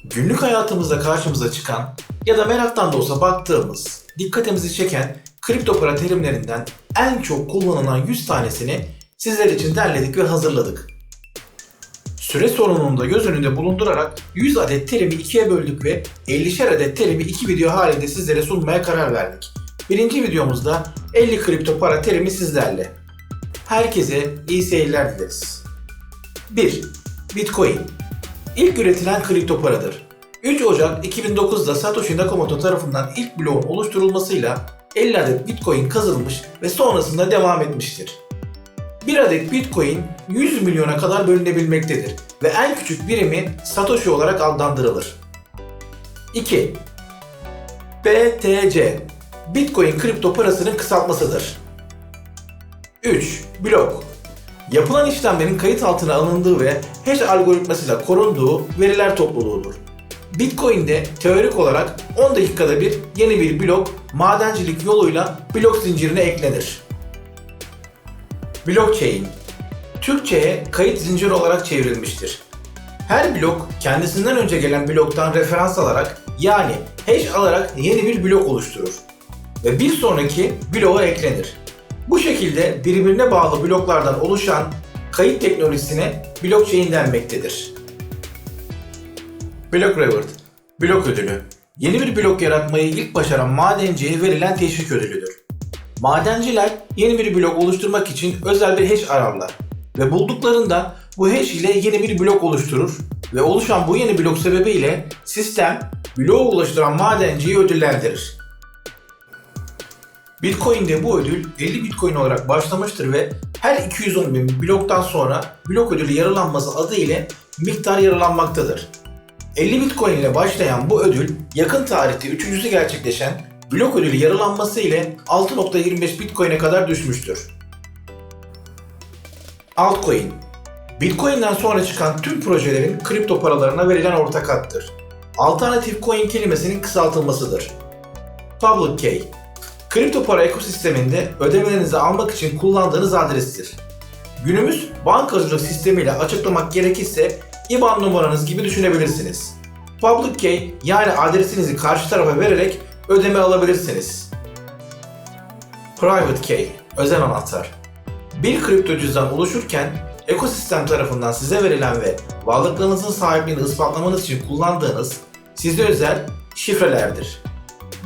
Günlük hayatımızda karşımıza çıkan ya da meraktan da olsa baktığımız, dikkatimizi çeken kripto para terimlerinden en çok kullanılan 100 tanesini sizler için derledik ve hazırladık. Süre sorununu da göz önünde bulundurarak 100 adet terimi ikiye böldük ve 50'şer adet terimi 2 video halinde sizlere sunmaya karar verdik. Birinci videomuzda 50 kripto para terimi sizlerle. Herkese iyi seyirler dileriz. 1. Bitcoin. İlk üretilen kripto paradır. 3 Ocak 2009'da Satoshi Nakamoto tarafından ilk bloğun oluşturulmasıyla 50 adet Bitcoin kazılmış ve sonrasında devam etmiştir. 1 adet Bitcoin 100 milyona kadar bölünebilmektedir ve en küçük birimi Satoshi olarak adlandırılır. 2. BTC. Bitcoin kripto parasının kısaltmasıdır. 3. Blok. Yapılan işlemlerin kayıt altına alındığı ve hash algoritmasıyla korunduğu veriler topluluğudur. Bitcoin'de teorik olarak 10 dakikada bir yeni bir blok madencilik yoluyla blok zincirine eklenir. Blockchain. Türkçe'ye kayıt zinciri olarak çevrilmiştir. Her blok kendisinden önce gelen bloktan referans alarak yani hash alarak yeni bir blok oluşturur ve bir sonraki bloğa eklenir. Bu şekilde birbirine bağlı bloklardan oluşan kayıt teknolojisine blockchain denmektedir. Block reward, blok ödülü. Yeni bir blok yaratmayı ilk başaran madenciye verilen teşvik ödülüdür. Madenciler yeni bir blok oluşturmak için özel bir hash ararlar ve bulduklarında bu hash ile yeni bir blok oluşturur ve oluşan bu yeni blok sebebiyle sistem bloğu oluşturan madenciyi ödüllendirir. Bitcoin'de bu ödül 50 Bitcoin olarak başlamıştır ve her 210 bin bloktan sonra blok ödülü yarılanması adı ile miktar yarılanmaktadır. 50 Bitcoin ile başlayan bu ödül yakın tarihte üçüncüsü gerçekleşen blok ödülü yarılanması ile 6.25 Bitcoin'e kadar düşmüştür. Altcoin. Bitcoin'den sonra çıkan tüm projelerin kripto paralarına verilen ortak addır. Alternatif coin kelimesinin kısaltılmasıdır. Public Key. Kripto para ekosisteminde ödemelerinizi almak için kullandığınız adrestir. Günümüz bankacılık sistemiyle açıklamak gerekirse IBAN numaranız gibi düşünebilirsiniz. Public Key yani adresinizi karşı tarafa vererek ödeme alabilirsiniz. Private Key, özel anahtar. Bir kripto cüzdan oluşurken ekosistem tarafından size verilen ve varlıklarınızın sahipliğini ispatlamanız için kullandığınız size özel şifrelerdir.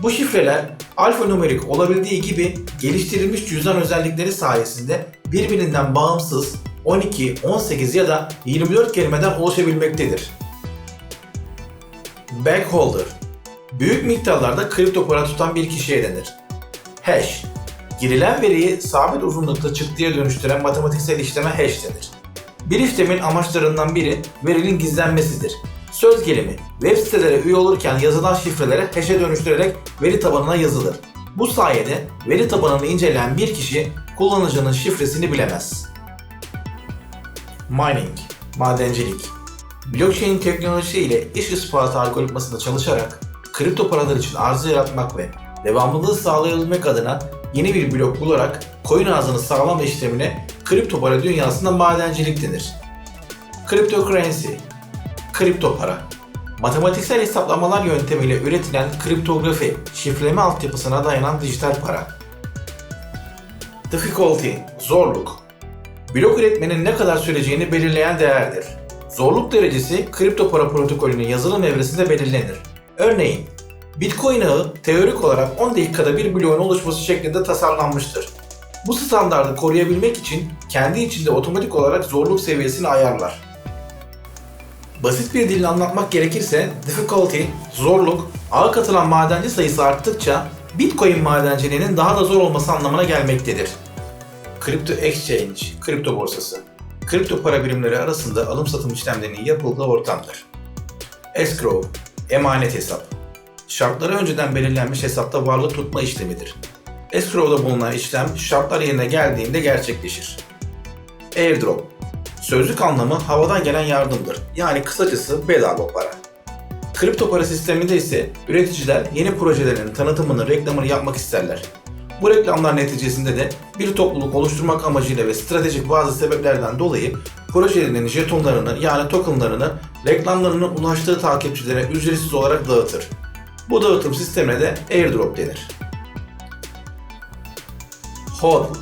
Bu şifreler alfanümerik olabildiği gibi geliştirilmiş cüzdan özellikleri sayesinde birbirinden bağımsız 12, 18 ya da 24 kelimeden oluşabilmektedir. Bankholder. Büyük miktarlarda kripto para tutan bir kişiye denir. Hash. Girilen veriyi sabit uzunlukta çıktıya dönüştüren matematiksel işleme hash denir. Bir işlemin amaçlarından biri verinin gizlenmesidir. Söz gelimi, web sitelere üye olurken yazılan şifrelere hash'e dönüştürerek veri tabanına yazılır. Bu sayede veri tabanını inceleyen bir kişi kullanıcının şifresini bilemez. Mining, madencilik. Blockchain teknolojisi ile iş ispatı algoritmasında çalışarak kripto paralar için arzı yaratmak ve devamlılığı sağlayabilmek adına yeni bir blok bularak coin ağzını sağlama işlemine kripto para dünyasında madencilik denir. Cryptocurrency, kripto para. Matematiksel hesaplamalar yöntemiyle üretilen kriptografi, şifreleme altyapısına dayanan dijital para. Difficulty, zorluk. Blok üretmenin ne kadar süreceğini belirleyen değerdir. Zorluk derecesi kripto para protokolünün yazılım evresinde belirlenir. Örneğin, Bitcoin ağı teorik olarak 10 dakikada bir bloğun oluşması şeklinde tasarlanmıştır. Bu standardı koruyabilmek için kendi içinde otomatik olarak zorluk seviyesini ayarlar. Basit bir dille anlatmak gerekirse difficulty, zorluk, ağa katılan madenci sayısı arttıkça Bitcoin madenciliğinin daha da zor olması anlamına gelmektedir. Crypto Exchange, kripto borsası. Kripto para birimleri arasında alım satım işlemlerinin yapıldığı ortamdır. Escrow, emanet hesap. Şartları önceden belirlenmiş hesapta varlık tutma işlemidir. Escrow'da bulunan işlem şartlar yerine geldiğinde gerçekleşir. Airdrop. Sözlük anlamı havadan gelen yardımdır. Yani kısacası bedava para. Kripto para sisteminde ise üreticiler yeni projelerin tanıtımını, reklamını yapmak isterler. Bu reklamlar neticesinde de bir topluluk oluşturmak amacıyla ve stratejik bazı sebeplerden dolayı projelerinin jetonlarını yani tokenlarını reklamlarının ulaştığı takipçilere ücretsiz olarak dağıtır. Bu dağıtım sistemine de airdrop denir. HODL.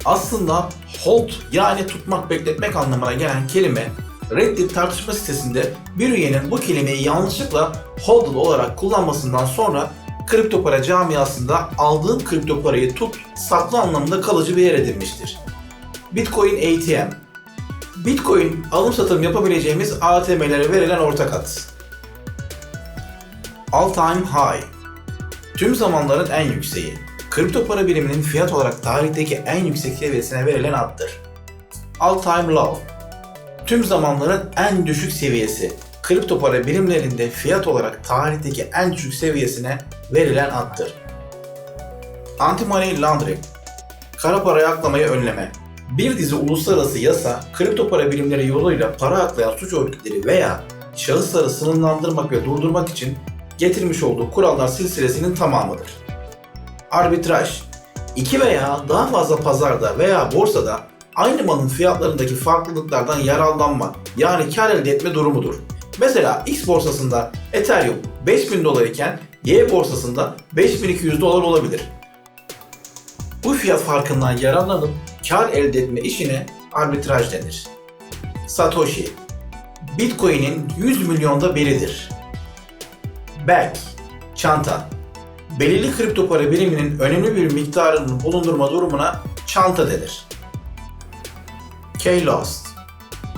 Aslında hold yani tutmak, bekletmek anlamına gelen kelime Reddit tartışma sitesinde bir üyenin bu kelimeyi yanlışlıkla HODL olarak kullanmasından sonra kripto para camiasında aldığın kripto parayı tut, sakla anlamında kalıcı bir yer edinmiştir. Bitcoin ATM. Bitcoin alım satım yapabileceğimiz ATM'lere verilen ortak ad. All time high. Tüm zamanların en yükseği. Kripto para biriminin fiyat olarak tarihteki en yüksek seviyesine verilen addır. All time low. Tüm zamanların en düşük seviyesi. Kripto para birimlerinde fiyat olarak tarihteki en düşük seviyesine verilen addır. Anti-money laundering. Kara parayı aklamayı önleme. Bir dizi uluslararası yasa, kripto para birimleri yoluyla para aklayan suç örgütleri veya şahısları sınırlandırmak ve durdurmak için getirmiş olduğu kurallar silsilesinin tamamıdır. Arbitraj. İki veya daha fazla pazarda veya borsada aynı malın fiyatlarındaki farklılıklardan yararlanma yani kar elde etme durumudur. Mesela X borsasında Ethereum 5000 dolar iken Y borsasında 5200 dolar olabilir. Bu fiyat farkından yararlanıp kar elde etme işine arbitraj denir. Satoshi. Bitcoin'in 100 milyonda biridir. Bag. Çanta. Belirli kripto para biriminin önemli bir miktarının bulundurma durumuna çanta denir. Key-lost.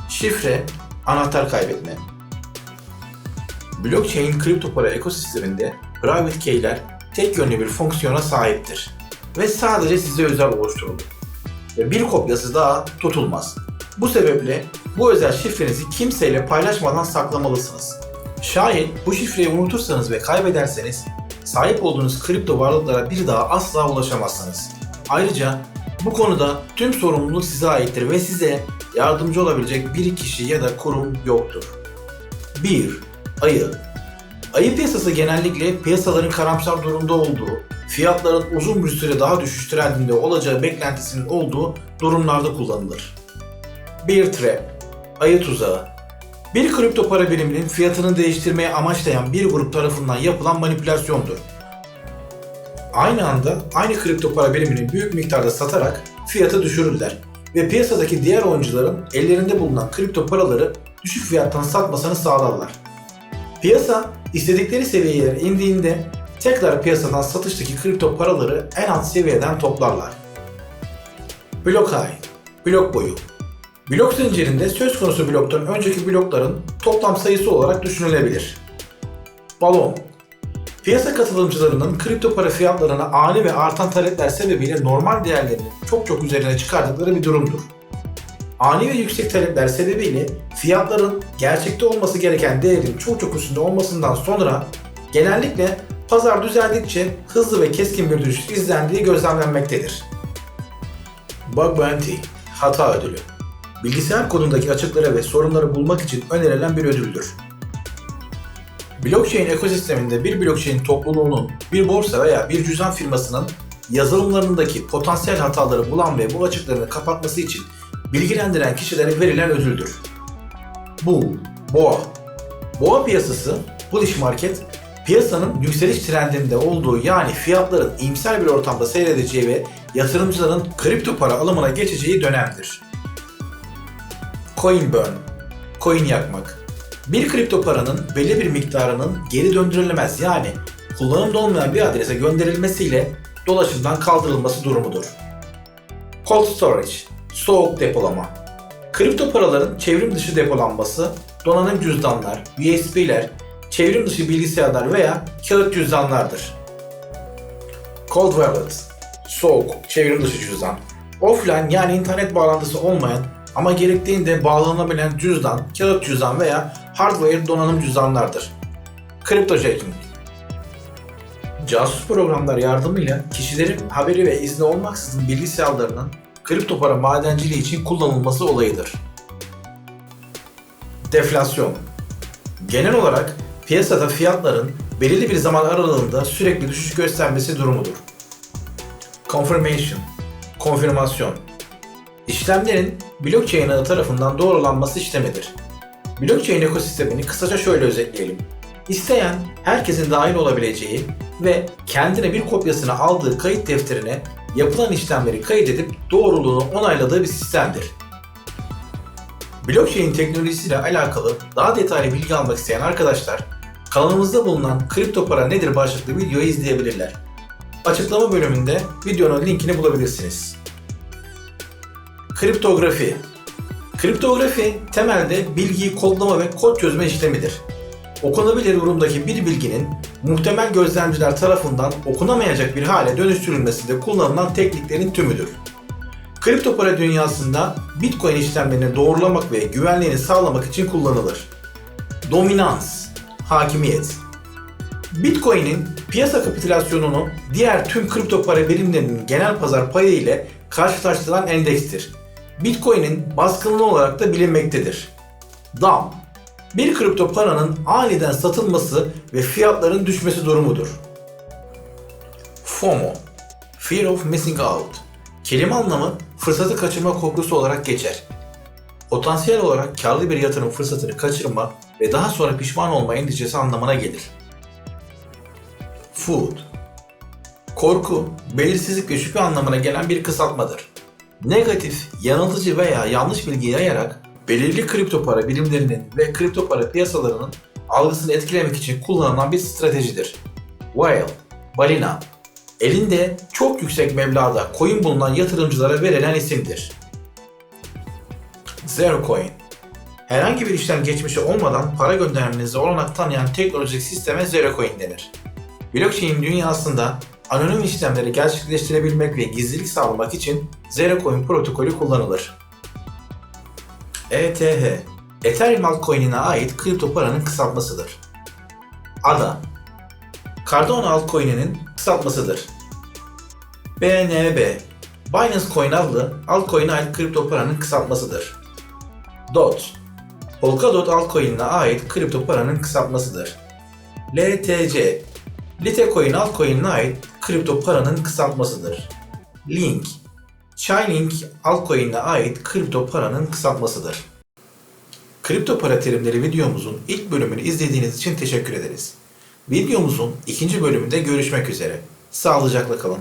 Şifre, anahtar kaybetme. Blockchain kripto para ekosisteminde private key'ler tek yönlü bir fonksiyona sahiptir ve sadece size özel oluşturulur ve bir kopyası daha tutulmaz. Bu sebeple bu özel şifrenizi kimseyle paylaşmadan saklamalısınız. Şayet bu şifreyi unutursanız ve kaybederseniz sahip olduğunuz kripto varlıklara bir daha asla ulaşamazsınız. Ayrıca bu konuda tüm sorumluluk size aittir ve size yardımcı olabilecek bir kişi ya da kurum yoktur. 1. Ayı. Ayı piyasası genellikle piyasaların karamsar durumda olduğu, fiyatların uzun bir süre daha düşüş trendinde olacağı beklentisinin olduğu durumlarda kullanılır. Bear Trap. Ayı tuzağı. Bir kripto para biriminin fiyatını değiştirmeye amaçlayan bir grup tarafından yapılan manipülasyondur. Aynı anda aynı kripto para birimini büyük miktarda satarak fiyatı düşürürler ve piyasadaki diğer oyuncuların ellerinde bulunan kripto paraları düşük fiyattan satmasını sağlarlar. Piyasa istedikleri seviyelere indiğinde tekrar piyasadan satıştaki kripto paraları en alt seviyeden toplarlar. Block high, blok boyu. Blok zincirinde söz konusu bloktan önceki blokların toplam sayısı olarak düşünülebilir. Balon. Piyasa katılımcılarının kripto para fiyatlarına ani ve artan talepler sebebiyle normal değerlerinin çok üzerine çıkardıkları bir durumdur. Ani ve yüksek talepler sebebiyle fiyatların gerçekte olması gereken değerin çok üstünde olmasından sonra genellikle pazar düzeldikçe hızlı ve keskin bir düşüş izlendiği gözlemlenmektedir. Bug bounty, hata ödülü. Bilgisayar kodundaki açıkları ve sorunları bulmak için önerilen bir ödüldür. Blockchain ekosisteminde bir blockchain topluluğunun bir borsa veya bir cüzdan firmasının yazılımlarındaki potansiyel hataları bulan ve bu açıklarını kapatması için bilgilendiren kişilere verilen ödüldür. Boğa. Boğa piyasası, bullish market, piyasanın yükseliş trendinde olduğu yani fiyatların iyimser bir ortamda seyredeceği ve yatırımcıların kripto para alımına geçeceği dönemdir. Coin burn, coin yakmak. Bir kripto paranın belli bir miktarının geri döndürülemez yani kullanımda olmayan bir adrese gönderilmesiyle dolaşımdan kaldırılması durumudur. Cold storage, soğuk depolama. Kripto paraların çevrim dışı depolanması, donanım cüzdanlar, USB'ler, çevrim dışı bilgisayarlar veya kağıt cüzdanlardır. Cold wallet, soğuk, çevrim dışı cüzdan. Offline yani internet bağlantısı olmayan ama gerektiğinde bağlanabilen cüzdan, kağıt cüzdan veya hardware donanım cüzdanlardır. Cryptojacking. Casus programlar yardımıyla kişilerin haberi ve izni olmaksızın bilgisayarlarının kripto para madenciliği için kullanılması olayıdır. Deflasyon. Genel olarak piyasada fiyatların belirli bir zaman aralığında sürekli düşüş göstermesi durumudur. Confirmation. Konfirmasyon. İşlemlerin blockchain ağı tarafından doğrulanması işlemidir. Blockchain ekosistemini kısaca şöyle özetleyelim. İsteyen, herkesin dahil olabileceği ve kendine bir kopyasını aldığı kayıt defterine yapılan işlemleri kaydedip doğruluğunu onayladığı bir sistemdir. Blockchain teknolojisiyle alakalı daha detaylı bilgi almak isteyen arkadaşlar, kanalımızda bulunan Kripto Para Nedir başlıklı videoyu izleyebilirler. Açıklama bölümünde videonun linkini bulabilirsiniz. Kriptografi. Kriptografi temelde bilgiyi kodlama ve kod çözme işlemidir. Okunabilir durumdaki bir bilginin muhtemel gözlemciler tarafından okunamayacak bir hale dönüştürülmesinde kullanılan tekniklerin tümüdür. Kripto para dünyasında Bitcoin işlemlerini doğrulamak ve güvenliğini sağlamak için kullanılır. Dominans, hakimiyet. Bitcoin'in piyasa kapitülasyonunu diğer tüm kripto para birimlerinin genel pazar payı ile karşılaştırılan endekstir. Bitcoin'in baskınlığı olarak da bilinmektedir. DAM, bir kripto paranın aniden satılması ve fiyatların düşmesi durumudur. FOMO, Fear of Missing Out. Kelime anlamı fırsatı kaçırma korkusu olarak geçer. Potansiyel olarak karlı bir yatırım fırsatını kaçırma ve daha sonra pişman olma endişesi anlamına gelir. Food, korku, belirsizlik ve şüphe anlamına gelen bir kısaltmadır. Negatif, yanıltıcı veya yanlış bilgi yayarak belirli kripto para birimlerinin ve kripto para piyasalarının algısını etkilemek için kullanılan bir stratejidir. Whale, balina, elinde çok yüksek meblağda coin bulunan yatırımcılara verilen isimdir. Zero Coin, herhangi bir işlem geçmişi olmadan para göndermenize olanak tanıyan teknolojik sisteme Zero Coin denir. Blockchain dünyasında anonim işlemleri gerçekleştirebilmek ve gizlilik sağlamak için Zero Coin protokolü kullanılır. ETH, Ethereum altcoin'ine ait kripto paranın kısaltmasıdır. ADA, Cardano altcoin'inin kısaltmasıdır. BNB, Binance Coin adlı altcoin'e ait kripto paranın kısaltmasıdır. DOT, Polkadot altcoin'ine ait kripto paranın kısaltmasıdır. LTC, Litecoin altcoin'ine ait kripto paranın kısaltmasıdır. Link, Chainlink altcoin'ine ait kripto paranın kısaltmasıdır. Kripto para terimleri videomuzun ilk bölümünü izlediğiniz için teşekkür ederiz. Videomuzun ikinci bölümünde görüşmek üzere. Sağlıcakla kalın.